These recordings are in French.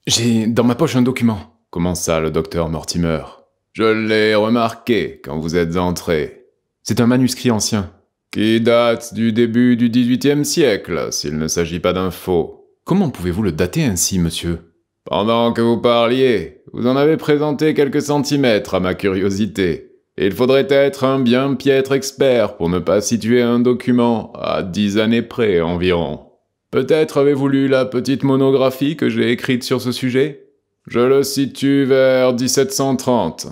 J'ai dans ma poche un document, commença le docteur Mortimer. Je l'ai remarqué quand vous êtes entré. C'est un manuscrit ancien. Qui date du début du XVIIIe siècle, s'il ne s'agit pas d'un faux. Comment pouvez-vous le dater ainsi, monsieur? Pendant que vous parliez, vous en avez présenté quelques centimètres à ma curiosité. Et il faudrait être un bien piètre expert pour ne pas situer un document à 10 années près environ. Peut-être avez-vous lu la petite monographie que j'ai écrite sur ce sujet? Je le situe vers 1730.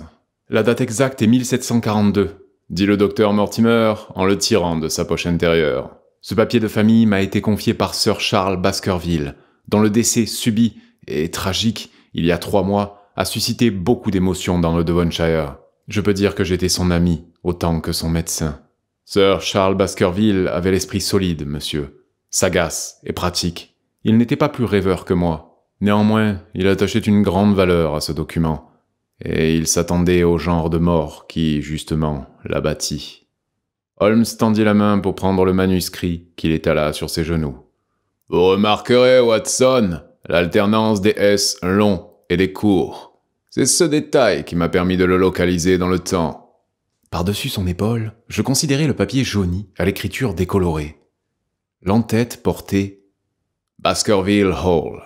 La date exacte est 1742, dit le docteur Mortimer en le tirant de sa poche intérieure. Ce papier de famille m'a été confié par Sir Charles Baskerville, dont le décès subit et tragique, il y a 3 mois, a suscité beaucoup d'émotions dans le Devonshire. Je peux dire que j'étais son ami, autant que son médecin. Sir Charles Baskerville avait l'esprit solide, monsieur, sagace et pratique. Il n'était pas plus rêveur que moi. Néanmoins, il attachait une grande valeur à ce document, et il s'attendait au genre de mort qui, justement, l'abattit. Holmes tendit la main pour prendre le manuscrit qu'il étala sur ses genoux. « Vous remarquerez, Watson, l'alternance des S longs et des courts. C'est ce détail qui m'a permis de le localiser dans le temps. » Par-dessus son épaule, je considérais le papier jauni à l'écriture décolorée. L'en-tête portait « Baskerville Hall »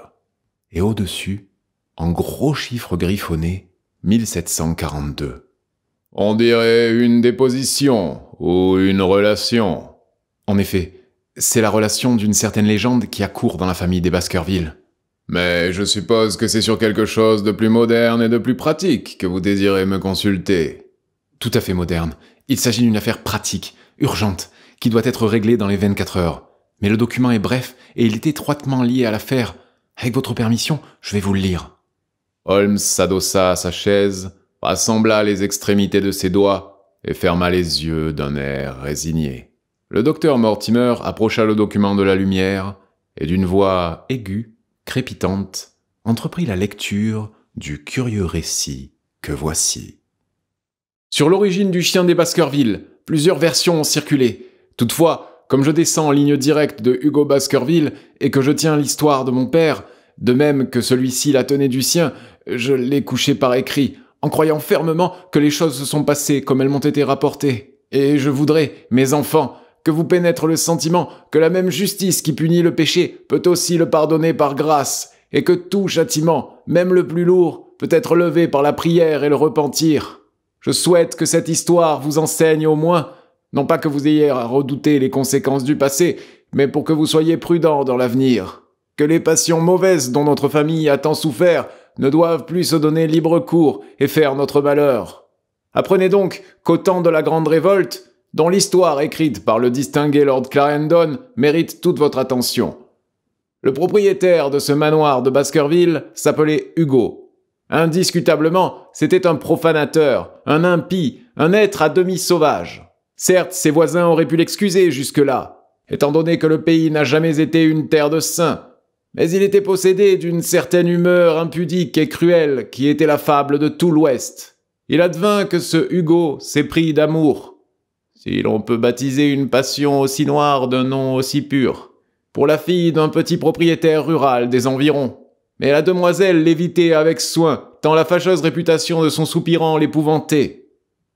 et au-dessus, en gros chiffres griffonnés, 1742. On dirait une déposition ou une relation. En effet, c'est la relation d'une certaine légende qui a cours dans la famille des Baskerville. Mais je suppose que c'est sur quelque chose de plus moderne et de plus pratique que vous désirez me consulter. Tout à fait moderne. Il s'agit d'une affaire pratique, urgente, qui doit être réglée dans les 24 heures. Mais le document est bref et il est étroitement lié à l'affaire. Avec votre permission, je vais vous le lire. Holmes s'adossa à sa chaise, rassembla les extrémités de ses doigts et ferma les yeux d'un air résigné. Le docteur Mortimer approcha le document de la lumière et d'une voix aiguë, crépitante, entreprit la lecture du curieux récit que voici. Sur l'origine du chien des Baskerville, plusieurs versions ont circulé. Toutefois, comme je descends en ligne directe de Hugo Baskerville et que je tiens l'histoire de mon père, de même que celui-ci la tenait du sien, je l'ai couché par écrit, en croyant fermement que les choses se sont passées comme elles m'ont été rapportées. Et je voudrais, mes enfants, que vous pénètre le sentiment que la même justice qui punit le péché peut aussi le pardonner par grâce, et que tout châtiment, même le plus lourd, peut être levé par la prière et le repentir. Je souhaite que cette histoire vous enseigne au moins, non pas que vous ayez à redouter les conséquences du passé, mais pour que vous soyez prudents dans l'avenir. Que les passions mauvaises dont notre famille a tant souffert ne doivent plus se donner libre cours et faire notre malheur. Apprenez donc qu'au temps de la Grande Révolte, dont l'histoire écrite par le distingué Lord Clarendon mérite toute votre attention. Le propriétaire de ce manoir de Baskerville s'appelait Hugo. Indiscutablement, c'était un profanateur, un impie, un être à demi sauvage. Certes, ses voisins auraient pu l'excuser jusque-là, étant donné que le pays n'a jamais été une terre de saints, mais il était possédé d'une certaine humeur impudique et cruelle qui était la fable de tout l'Ouest. Il advint que ce Hugo s'éprit d'amour, si l'on peut baptiser une passion aussi noire d'un nom aussi pur, pour la fille d'un petit propriétaire rural des environs. Mais la demoiselle l'évitait avec soin, tant la fâcheuse réputation de son soupirant l'épouvantait.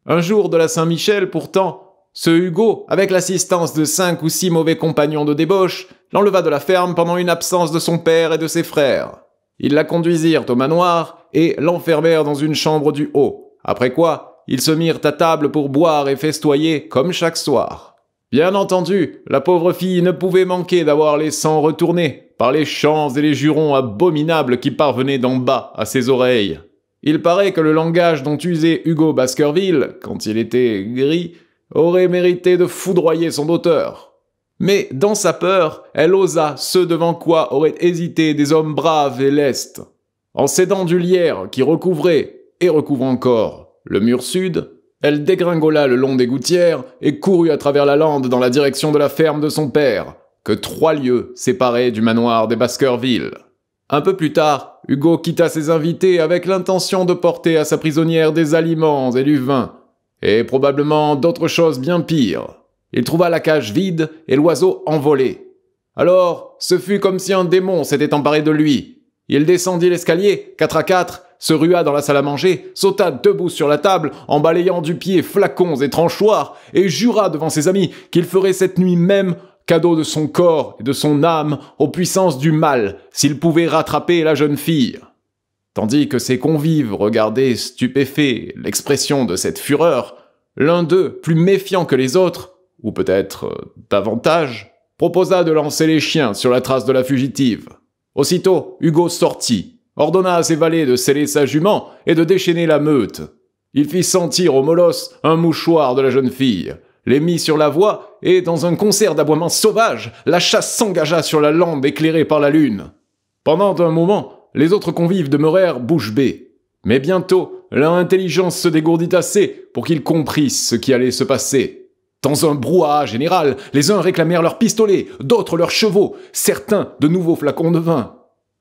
Un jour de la Saint-Michel, pourtant, ce Hugo, avec l'assistance de 5 ou 6 mauvais compagnons de débauche, l'enleva de la ferme pendant une absence de son père et de ses frères. Ils la conduisirent au manoir et l'enfermèrent dans une chambre du haut, après quoi ils se mirent à table pour boire et festoyer comme chaque soir. Bien entendu, la pauvre fille ne pouvait manquer d'avoir les sangs retournés par les chants et les jurons abominables qui parvenaient d'en bas à ses oreilles. Il paraît que le langage dont usait Hugo Baskerville, quand il était gris, aurait mérité de foudroyer son auteur. Mais dans sa peur, elle osa ce devant quoi auraient hésité des hommes braves et lestes. En s'aidant du lierre qui recouvrait, et recouvre encore, le mur sud, elle dégringola le long des gouttières et courut à travers la lande dans la direction de la ferme de son père, que 3 lieues séparaient du manoir des Baskerville. Un peu plus tard, Hugo quitta ses invités avec l'intention de porter à sa prisonnière des aliments et du vin, et probablement d'autres choses bien pires. Il trouva la cage vide et l'oiseau envolé. Alors, ce fut comme si un démon s'était emparé de lui. Il descendit l'escalier, 4 à 4, se rua dans la salle à manger, sauta debout sur la table, en balayant du pied flacons et tranchoirs, et jura devant ses amis qu'il ferait cette nuit même cadeau de son corps et de son âme aux puissances du mal, s'il pouvait rattraper la jeune fille. Tandis que ses convives regardaient stupéfaits l'expression de cette fureur, l'un d'eux, plus méfiant que les autres, ou peut-être davantage, proposa de lancer les chiens sur la trace de la fugitive. Aussitôt, Hugo sortit, ordonna à ses valets de sceller sa jument et de déchaîner la meute. Il fit sentir au molosse un mouchoir de la jeune fille, les mit sur la voie, et, dans un concert d'aboiements sauvages, la chasse s'engagea sur la lande éclairée par la lune. Pendant un moment, les autres convives demeurèrent bouche bée. Mais bientôt, leur intelligence se dégourdit assez pour qu'ils comprissent ce qui allait se passer. Dans un brouhaha général, les uns réclamèrent leurs pistolets, d'autres leurs chevaux, certains de nouveaux flacons de vin.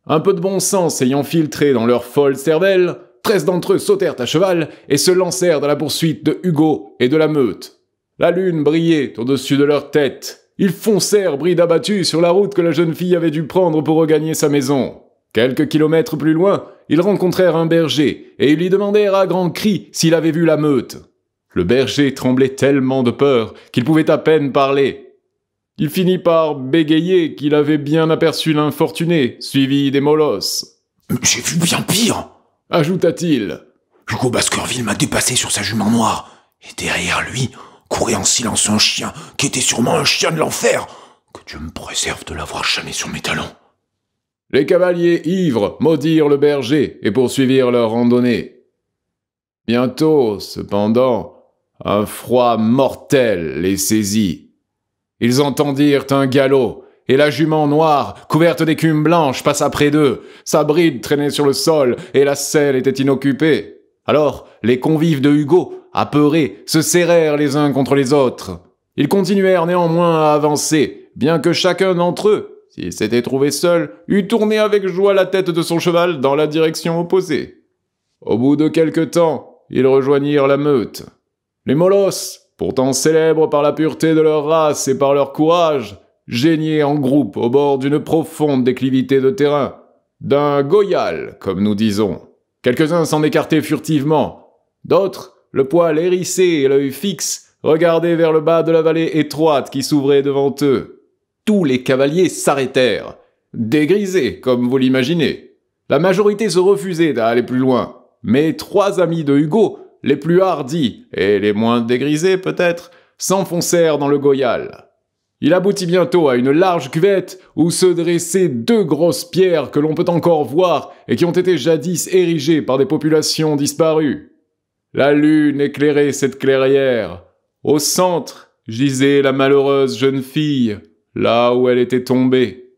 Un peu de bon sens ayant filtré dans leur folle cervelle, 13 d'entre eux sautèrent à cheval et se lancèrent dans la poursuite de Hugo et de la meute. La lune brillait au-dessus de leur tête. Ils foncèrent bride abattue sur la route que la jeune fille avait dû prendre pour regagner sa maison. Quelques kilomètres plus loin, ils rencontrèrent un berger et ils lui demandèrent à grands cris s'il avait vu la meute. Le berger tremblait tellement de peur qu'il pouvait à peine parler. Il finit par bégayer qu'il avait bien aperçu l'infortuné, suivi des molosses. « J'ai vu bien pire !» ajouta-t-il. « Hugo Baskerville m'a dépassé sur sa jument noire, et derrière lui courait en silence un chien, qui était sûrement un chien de l'enfer. Que Dieu me préserve de l'avoir chané sur mes talons. » Les cavaliers ivres maudirent le berger et poursuivirent leur randonnée. Bientôt, cependant, un froid mortel les saisit. Ils entendirent un galop, et la jument noire, couverte d'écume blanche, passa près d'eux. Sa bride traînait sur le sol, et la selle était inoccupée. Alors, les convives de Hugo, apeurés, se serrèrent les uns contre les autres. Ils continuèrent néanmoins à avancer, bien que chacun d'entre eux, s'il s'était trouvé seul, eût tourné avec joie la tête de son cheval dans la direction opposée. Au bout de quelque temps, ils rejoignirent la meute. Les molosses, pourtant célèbres par la pureté de leur race et par leur courage, geignait en groupe au bord d'une profonde déclivité de terrain, d'un goyal, comme nous disons. Quelques-uns s'en écartaient furtivement, d'autres, le poil hérissé et l'œil fixe, regardaient vers le bas de la vallée étroite qui s'ouvrait devant eux. Tous les cavaliers s'arrêtèrent, dégrisés, comme vous l'imaginez. La majorité se refusait à aller plus loin, mais 3 amis de Hugo, les plus hardis et les moins dégrisés peut-être, s'enfoncèrent dans le goyal. Il aboutit bientôt à une large cuvette où se dressaient 2 grosses pierres que l'on peut encore voir et qui ont été jadis érigées par des populations disparues. La lune éclairait cette clairière. Au centre gisait la malheureuse jeune fille, là où elle était tombée,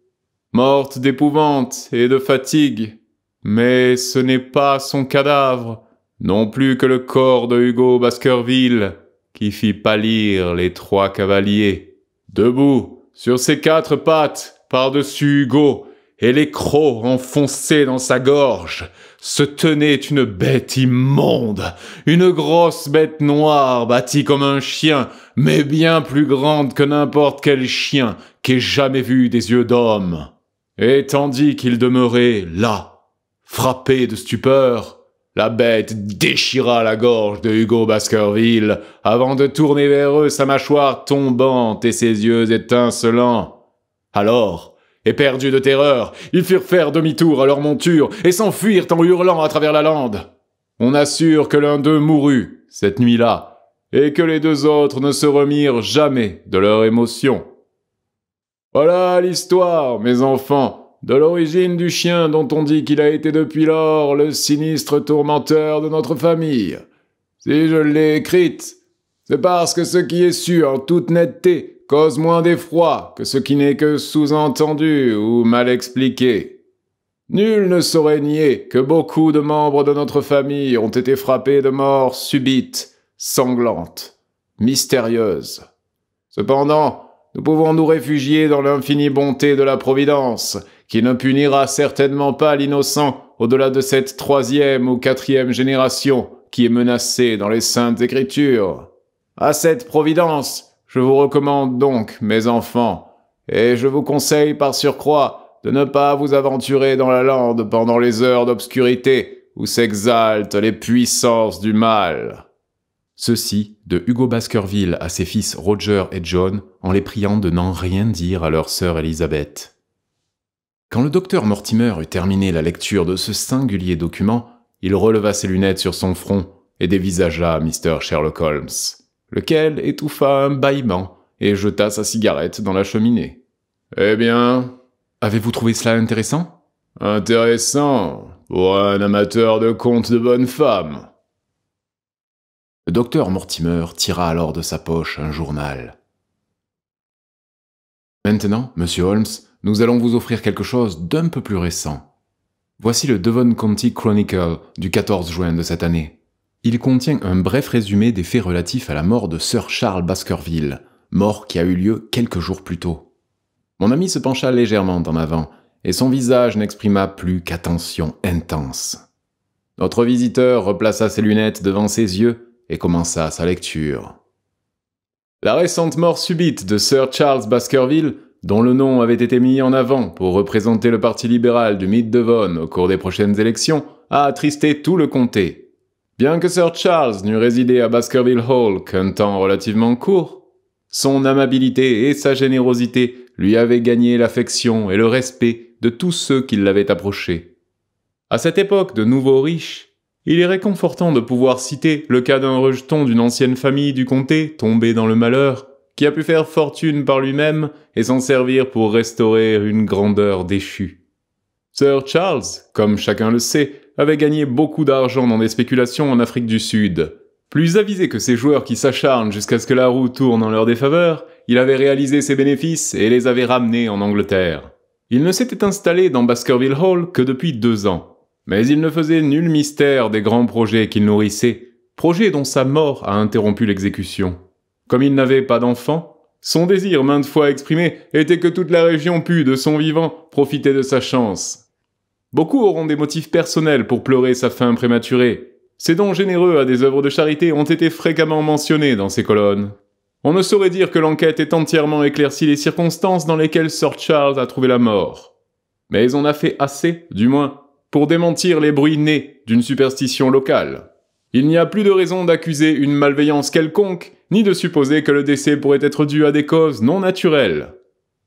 morte d'épouvante et de fatigue. Mais ce n'est pas son cadavre, non plus que le corps de Hugo Baskerville, qui fit pâlir les 3 cavaliers. Debout, sur ses 4 pattes, par-dessus Hugo, et les crocs enfoncés dans sa gorge, se tenait une bête immonde, une grosse bête noire bâtie comme un chien, mais bien plus grande que n'importe quel chien qu'ait jamais vu des yeux d'homme. Et tandis qu'il demeurait là, frappé de stupeur, la bête déchira la gorge de Hugo Baskerville avant de tourner vers eux sa mâchoire tombante et ses yeux étincelants. Alors, éperdus de terreur, ils firent faire demi-tour à leur monture et s'enfuirent en hurlant à travers la lande. On assure que l'un d'eux mourut cette nuit-là et que les 2 autres ne se remirent jamais de leur émotion. Voilà l'histoire, mes enfants, de l'origine du chien dont on dit qu'il a été depuis lors le sinistre tourmenteur de notre famille. Si je l'ai écrite, c'est parce que ce qui est su en toute netteté cause moins d'effroi que ce qui n'est que sous-entendu ou mal expliqué. Nul ne saurait nier que beaucoup de membres de notre famille ont été frappés de mort subite, sanglante, mystérieuse. Cependant, nous pouvons nous réfugier dans l'infinie bonté de la Providence, qui ne punira certainement pas l'innocent au-delà de cette 3e ou 4e génération qui est menacée dans les Saintes Écritures. À cette Providence, je vous recommande donc, mes enfants, et je vous conseille par surcroît de ne pas vous aventurer dans la lande pendant les heures d'obscurité où s'exaltent les puissances du mal. » Ceci de Hugo Baskerville à ses fils Roger et John en les priant de n'en rien dire à leur sœur Elizabeth. Quand le docteur Mortimer eut terminé la lecture de ce singulier document, il releva ses lunettes sur son front et dévisagea Mr. Sherlock Holmes, lequel étouffa un bâillement et jeta sa cigarette dans la cheminée. « Eh bien, avez-vous trouvé cela intéressant ?»« Intéressant, pour un amateur de contes de bonne femme. » Le docteur Mortimer tira alors de sa poche un journal. « Maintenant, monsieur Holmes, nous allons vous offrir quelque chose d'un peu plus récent. Voici le Devon County Chronicle du 14 juin de cette année. Il contient un bref résumé des faits relatifs à la mort de Sir Charles Baskerville, mort qui a eu lieu quelques jours plus tôt. » Mon ami se pencha légèrement en avant, et son visage n'exprima plus qu'attention intense. Notre visiteur replaça ses lunettes devant ses yeux et commença sa lecture. La récente mort subite de Sir Charles Baskerville, dont le nom avait été mis en avant pour représenter le parti libéral du Mid Devon au cours des prochaines élections, a attristé tout le comté. Bien que Sir Charles n'eût résidé à Baskerville Hall qu'un temps relativement court, son amabilité et sa générosité lui avaient gagné l'affection et le respect de tous ceux qui l'avaient approché. À cette époque de nouveaux riches, il est réconfortant de pouvoir citer le cas d'un rejeton d'une ancienne famille du comté tombé dans le malheur, qui a pu faire fortune par lui-même et s'en servir pour restaurer une grandeur déchue. Sir Charles, comme chacun le sait, avait gagné beaucoup d'argent dans des spéculations en Afrique du Sud. Plus avisé que ces joueurs qui s'acharnent jusqu'à ce que la roue tourne en leur défaveur, il avait réalisé ses bénéfices et les avait ramenés en Angleterre. Il ne s'était installé dans Baskerville Hall que depuis 2 ans. Mais il ne faisait nul mystère des grands projets qu'il nourrissait, projets dont sa mort a interrompu l'exécution. Comme il n'avait pas d'enfant, son désir maintes fois exprimé était que toute la région pût, de son vivant, profiter de sa chance. Beaucoup auront des motifs personnels pour pleurer sa fin prématurée. Ses dons généreux à des œuvres de charité ont été fréquemment mentionnés dans ces colonnes. On ne saurait dire que l'enquête ait entièrement éclairci les circonstances dans lesquelles Sir Charles a trouvé la mort. Mais on a fait assez, du moins, pour démentir les bruits nés d'une superstition locale. Il n'y a plus de raison d'accuser une malveillance quelconque, ni de supposer que le décès pourrait être dû à des causes non naturelles.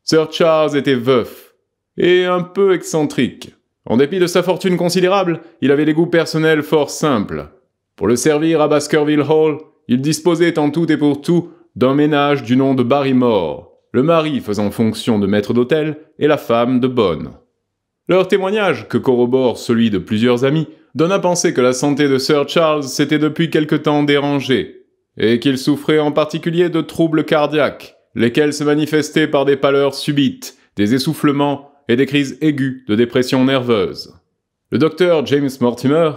Sir Charles était veuf, et un peu excentrique. En dépit de sa fortune considérable, il avait des goûts personnels fort simples. Pour le servir à Baskerville Hall, il disposait en tout et pour tout d'un ménage du nom de Barrymore, le mari faisant fonction de maître d'hôtel et la femme de bonne. Leur témoignage, que corrobore celui de plusieurs amis, donne à penser que la santé de Sir Charles s'était depuis quelque temps dérangée, et qu'il souffrait en particulier de troubles cardiaques, lesquels se manifestaient par des pâleurs subites, des essoufflements et des crises aiguës de dépression nerveuse. Le docteur James Mortimer,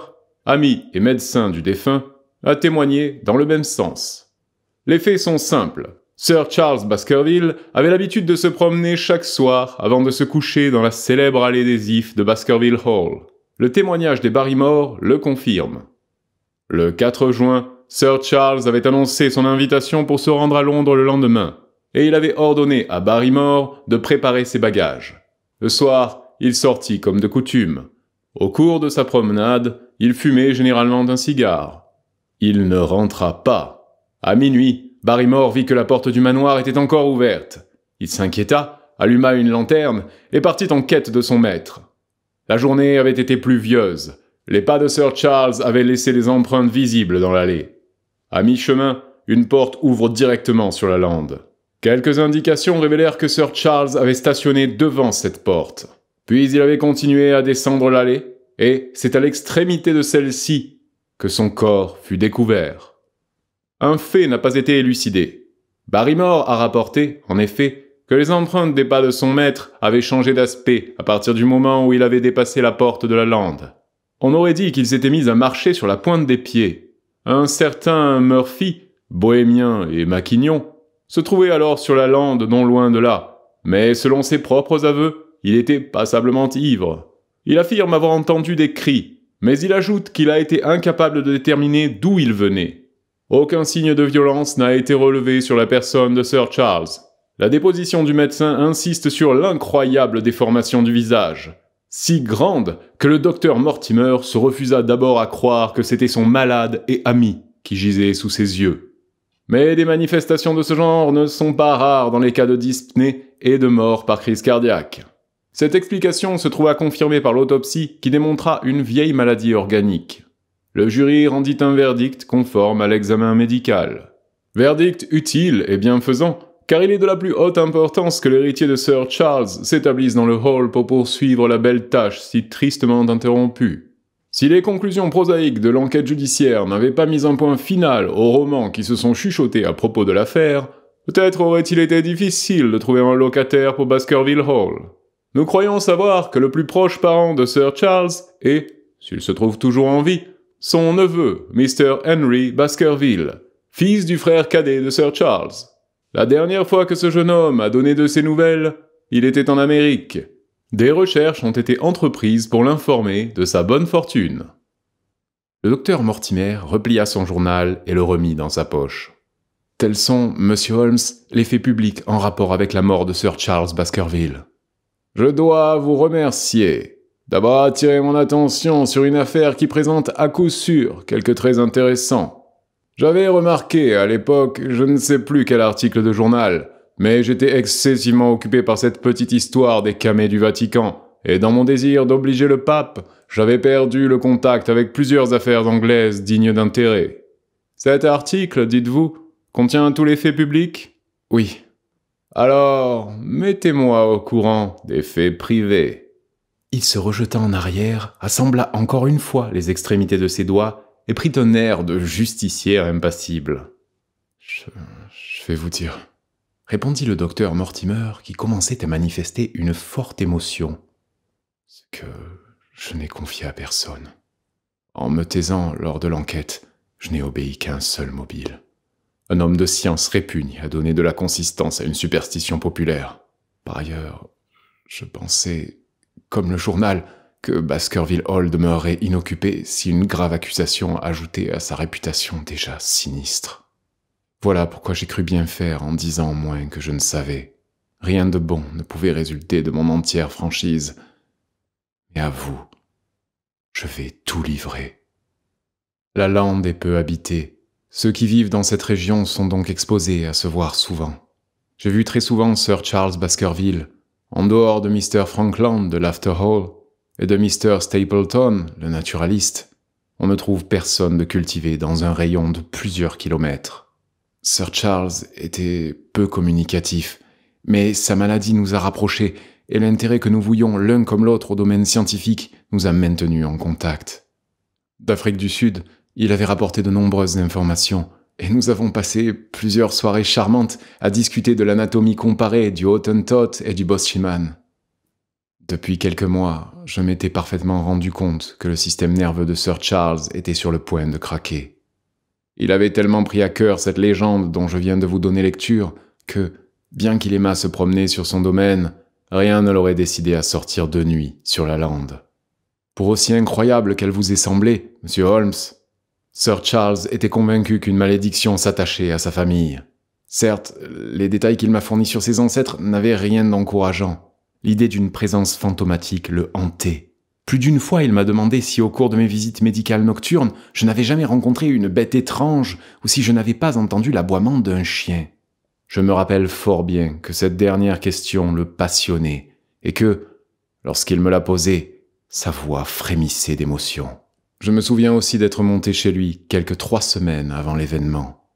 ami et médecin du défunt, a témoigné dans le même sens. Les faits sont simples. Sir Charles Baskerville avait l'habitude de se promener chaque soir avant de se coucher dans la célèbre allée des Ifs de Baskerville Hall. Le témoignage des Barrymore le confirme. Le 4 juin, Sir Charles avait annoncé son invitation pour se rendre à Londres le lendemain, et il avait ordonné à Barrymore de préparer ses bagages. Le soir, il sortit comme de coutume. Au cours de sa promenade, il fumait généralement un cigare. Il ne rentra pas. À minuit, Barrymore vit que la porte du manoir était encore ouverte. Il s'inquiéta, alluma une lanterne et partit en quête de son maître. La journée avait été pluvieuse. Les pas de Sir Charles avaient laissé des empreintes visibles dans l'allée. À mi-chemin, une porte ouvre directement sur la lande. Quelques indications révélèrent que Sir Charles avait stationné devant cette porte. Puis il avait continué à descendre l'allée, et c'est à l'extrémité de celle-ci que son corps fut découvert. Un fait n'a pas été élucidé. Barrymore a rapporté, en effet, que les empreintes des pas de son maître avaient changé d'aspect à partir du moment où il avait dépassé la porte de la lande. On aurait dit qu'il s'était mis à marcher sur la pointe des pieds. Un certain Murphy, bohémien et maquignon, se trouvait alors sur la lande non loin de là, mais selon ses propres aveux, il était passablement ivre. Il affirme avoir entendu des cris, mais il ajoute qu'il a été incapable de déterminer d'où ils venaient. Aucun signe de violence n'a été relevé sur la personne de Sir Charles. La déposition du médecin insiste sur l'incroyable déformation du visage, si grande que le docteur Mortimer se refusa d'abord à croire que c'était son malade et ami qui gisait sous ses yeux. Mais des manifestations de ce genre ne sont pas rares dans les cas de dyspnée et de mort par crise cardiaque. Cette explication se trouva confirmée par l'autopsie qui démontra une vieille maladie organique. Le jury rendit un verdict conforme à l'examen médical. Verdict utile et bienfaisant, car il est de la plus haute importance que l'héritier de Sir Charles s'établisse dans le hall pour poursuivre la belle tâche si tristement interrompue. Si les conclusions prosaïques de l'enquête judiciaire n'avaient pas mis un point final aux romans qui se sont chuchotés à propos de l'affaire, peut-être aurait-il été difficile de trouver un locataire pour Baskerville Hall. Nous croyons savoir que le plus proche parent de Sir Charles est, s'il se trouve toujours en vie, son neveu, Mr. Henry Baskerville, fils du frère cadet de Sir Charles. La dernière fois que ce jeune homme a donné de ses nouvelles, il était en Amérique. Des recherches ont été entreprises pour l'informer de sa bonne fortune. Le docteur Mortimer replia son journal et le remit dans sa poche. Tels sont, Monsieur Holmes, les faits publics en rapport avec la mort de Sir Charles Baskerville. Je dois vous remercier d'avoir attiré mon attention sur une affaire qui présente à coup sûr quelques traits intéressants. J'avais remarqué à l'époque, je ne sais plus quel article de journal, mais j'étais excessivement occupé par cette petite histoire des camées du Vatican, et dans mon désir d'obliger le pape, j'avais perdu le contact avec plusieurs affaires anglaises dignes d'intérêt. Cet article, dites-vous, contient tous les faits publics? Oui. Alors, mettez-moi au courant des faits privés. Il se rejeta en arrière, assembla encore une fois les extrémités de ses doigts et prit un air de justicier impassible. Je vais vous dire, répondit le docteur Mortimer qui commençait à manifester une forte émotion. C'est que je n'ai confié à personne. En me taisant lors de l'enquête, je n'ai obéi qu'à un seul mobile. Un homme de science répugne à donner de la consistance à une superstition populaire. Par ailleurs, je pensais, comme le journal, que Baskerville Hall demeurerait inoccupé si une grave accusation ajoutait à sa réputation déjà sinistre. Voilà pourquoi j'ai cru bien faire en disant au moins que je ne savais. Rien de bon ne pouvait résulter de mon entière franchise. Mais à vous, je vais tout livrer. La lande est peu habitée. Ceux qui vivent dans cette région sont donc exposés à se voir souvent. J'ai vu très souvent Sir Charles Baskerville, en dehors de Mr. Frankland de l'After Hall et de Mr. Stapleton, le naturaliste. On ne trouve personne de cultivé dans un rayon de plusieurs kilomètres. Sir Charles était peu communicatif, mais sa maladie nous a rapprochés et l'intérêt que nous vouions l'un comme l'autre au domaine scientifique nous a maintenus en contact. D'Afrique du Sud, il avait rapporté de nombreuses informations, et nous avons passé plusieurs soirées charmantes à discuter de l'anatomie comparée du Hottentot et du Boschiman. Depuis quelques mois, je m'étais parfaitement rendu compte que le système nerveux de Sir Charles était sur le point de craquer. Il avait tellement pris à cœur cette légende dont je viens de vous donner lecture que, bien qu'il aimât se promener sur son domaine, rien ne l'aurait décidé à sortir de nuit sur la lande. Pour aussi incroyable qu'elle vous ait semblé, Monsieur Holmes, Sir Charles était convaincu qu'une malédiction s'attachait à sa famille. Certes, les détails qu'il m'a fournis sur ses ancêtres n'avaient rien d'encourageant. L'idée d'une présence fantomatique le hantait. Plus d'une fois, il m'a demandé si au cours de mes visites médicales nocturnes, je n'avais jamais rencontré une bête étrange ou si je n'avais pas entendu l'aboiement d'un chien. Je me rappelle fort bien que cette dernière question le passionnait et que, lorsqu'il me la posait, sa voix frémissait d'émotion. Je me souviens aussi d'être monté chez lui quelques 3 semaines avant l'événement.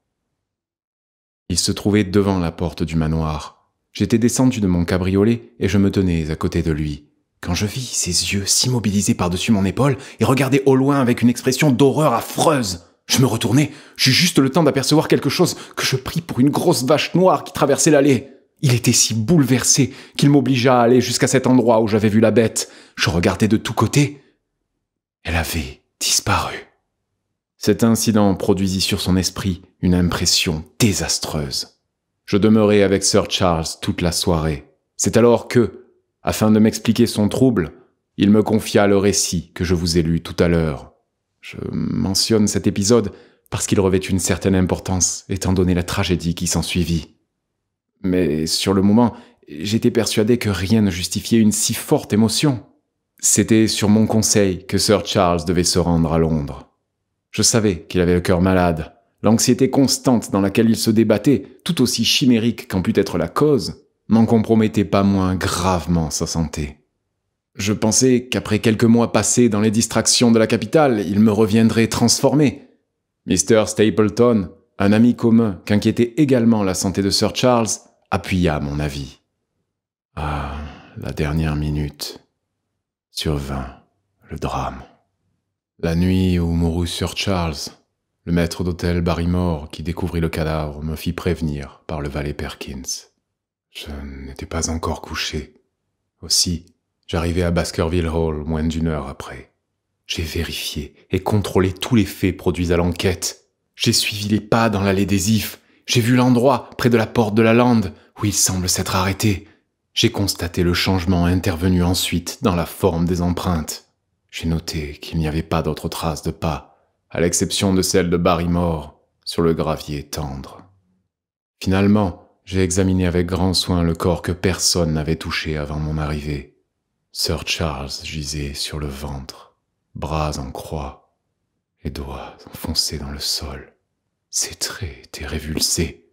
Il se trouvait devant la porte du manoir. J'étais descendu de mon cabriolet et je me tenais à côté de lui, quand je vis ses yeux s'immobiliser par-dessus mon épaule et regarder au loin avec une expression d'horreur affreuse. Je me retournai, j'eus juste le temps d'apercevoir quelque chose que je pris pour une grosse vache noire qui traversait l'allée. Il était si bouleversé qu'il m'obligea à aller jusqu'à cet endroit où j'avais vu la bête. Je regardai de tous côtés. Elle avait disparu. Cet incident produisit sur son esprit une impression désastreuse. Je demeurai avec Sir Charles toute la soirée. C'est alors que, afin de m'expliquer son trouble, il me confia le récit que je vous ai lu tout à l'heure. Je mentionne cet épisode parce qu'il revêt une certaine importance, étant donné la tragédie qui s'ensuivit. Mais sur le moment, j'étais persuadé que rien ne justifiait une si forte émotion. C'était sur mon conseil que Sir Charles devait se rendre à Londres. Je savais qu'il avait le cœur malade. L'anxiété constante dans laquelle il se débattait, tout aussi chimérique qu'en pût être la cause, n'en compromettait pas moins gravement sa santé. Je pensais qu'après quelques mois passés dans les distractions de la capitale, il me reviendrait transformé. Mr. Stapleton, un ami commun qu'inquiétait également la santé de Sir Charles, appuya mon avis. Ah, la dernière minute. Survint le drame. La nuit où mourut Sir Charles, le maître d'hôtel Barrymore qui découvrit le cadavre me fit prévenir par le valet Perkins. Je n'étais pas encore couché. Aussi, j'arrivai à Baskerville Hall moins d'une heure après. J'ai vérifié et contrôlé tous les faits produits à l'enquête. J'ai suivi les pas dans l'allée des Ifs. J'ai vu l'endroit, près de la porte de la lande, où il semble s'être arrêté. J'ai constaté le changement intervenu ensuite dans la forme des empreintes. J'ai noté qu'il n'y avait pas d'autres traces de pas, à l'exception de celle de Barrymore, sur le gravier tendre. Finalement, j'ai examiné avec grand soin le corps que personne n'avait touché avant mon arrivée. Sir Charles gisait sur le ventre, bras en croix, les doigts enfoncés dans le sol. Ses traits étaient révulsés,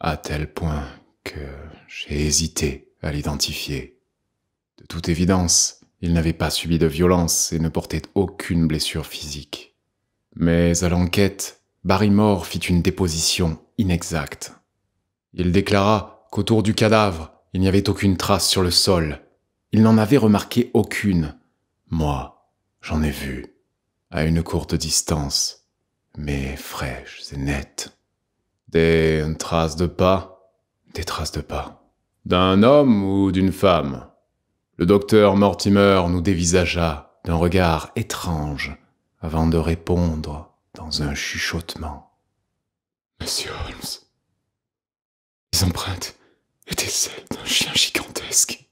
à tel point que j'ai hésité à l'identifier. De toute évidence, il n'avait pas subi de violence et ne portait aucune blessure physique. Mais à l'enquête, Barrymore fit une déposition inexacte. Il déclara qu'autour du cadavre, il n'y avait aucune trace sur le sol. Il n'en avait remarqué aucune. Moi, j'en ai vu, à une courte distance, mais fraîches et nettes. Des traces de pas? Des traces de pas. D'un homme ou d'une femme? Le docteur Mortimer nous dévisagea d'un regard étrange avant de répondre dans un chuchotement. Monsieur Holmes, les empreintes étaient celles d'un chien gigantesque.